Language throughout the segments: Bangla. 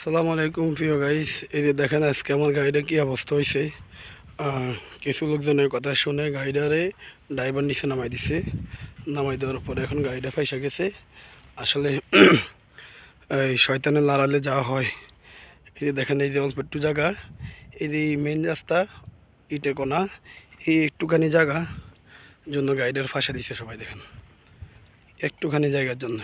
আসসালামু আলাইকুম প্রিয় গাইস, এই যে দেখেন আজকে আমার গাড়িটা কি অবস্থা হয়েছে। কিছু লোকজনের কথা শুনে গাড়িটারে ড্রাইভার নিচে নামাই দিছে। নামাই দেওয়ার পরে এখন গাড়িটা ফাইসা গেছে। আসলে এই শয়তানের লাড়ালে যাওয়া হয়। এই যে দেখেন, এই যে অল্প একটু জায়গা, এই যে মেন রাস্তা ইটের কোনা, এই একটুখানি জায়গা জন্য গাড়িটার ফাঁসা দিছে সবাই। দেখেন একটুখানি জায়গার জন্য।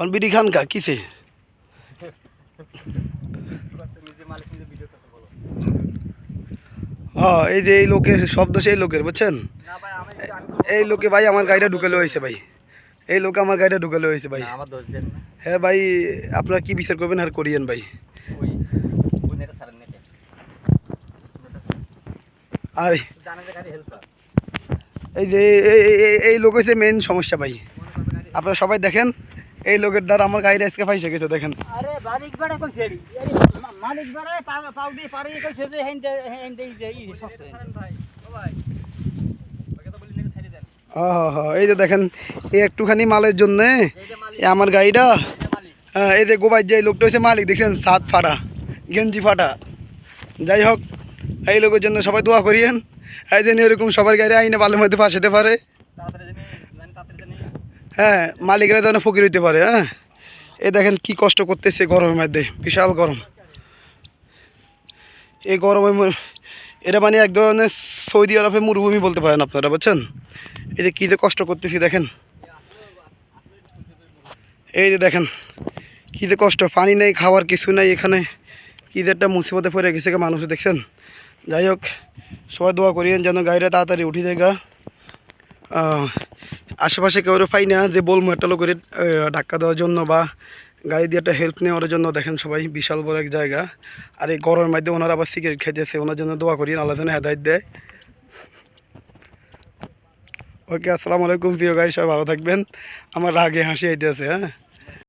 অনবিডি খান কা কিসে এই যে এই লোকের শব্দ সেই লোকের, বুঝছেন? এই লোকে ভাই আমার গাড়িটা ঢুকালে হয়েছে ভাই, এই লোকে আমার গাড়িটা ঢুকালে হয়েছে ভাই। হ্যাঁ ভাই, আপনারা কি বিচার করবেন আর করিয়েন ভাই। আর এই যে এই লোক হচ্ছে মেন সমস্যা ভাই। আপনারা সবাই দেখেন, এই লোকের দ্বারা আমার গাড়িটা আজকে ফাইসে গেছে। দেখেন এই যে দেখেন, এই একটুখানি মালের জন্য আমার গাড়িটা, এই যে গোবাই যে লোকটা হচ্ছে মালিক, দেখছেন সাত ফাটা গেঞ্জি ফাটা। যাই হোক, এই লোকের জন্য সবাই দোয়া করিয়েন, এই যেন এরকম সবার গাড়ি আইনে ভালোর মধ্যে ফাঁসাতে পারে। হ্যাঁ, মালিকরা যেন ফকির হইতে পারে। হ্যাঁ, এই দেখেন কি কষ্ট করতেছে গরমের মধ্যে, বিশাল গরম। এই গরমে এটা মানে এক ধরনের সৌদি আরবে মরুভূমি বলতে পারেন আপনারা, বুঝছেন? এই যে কী যে কষ্ট করতেছি দেখেন, এই যে দেখেন কী যে কষ্ট, পানি নেই, খাওয়ার কিছু নেই এখানে। কী যে একটা মুসিবতে পড়ে গেছে মানুষ, দেখছেন? যাই হোক, সবাই দোয়া করিয়েন যেন গাড়িটা তাড়াতাড়ি উঠে যায়। আশেপাশে কেউ পাই না যে বলবো একটা লোকের ধাক্কা দেওয়ার জন্য বা গাড়ি দিয়ে একটা হেল্প নেওয়ার জন্য। দেখেন সবাই, বিশাল বড় এক জায়গা, আর এই গরমের মধ্যে ওনারা আবার সিগারেট খাইতেছে। ওনার জন্য দোয়া করি, আল্লাহ যেন হেদায়েত দেয়। ওকে, আসসালামু আলাইকুম প্রিয় গাই, সবাই ভালো থাকবেন। আমার রাগে হাসি আইতেছে। হ্যাঁ।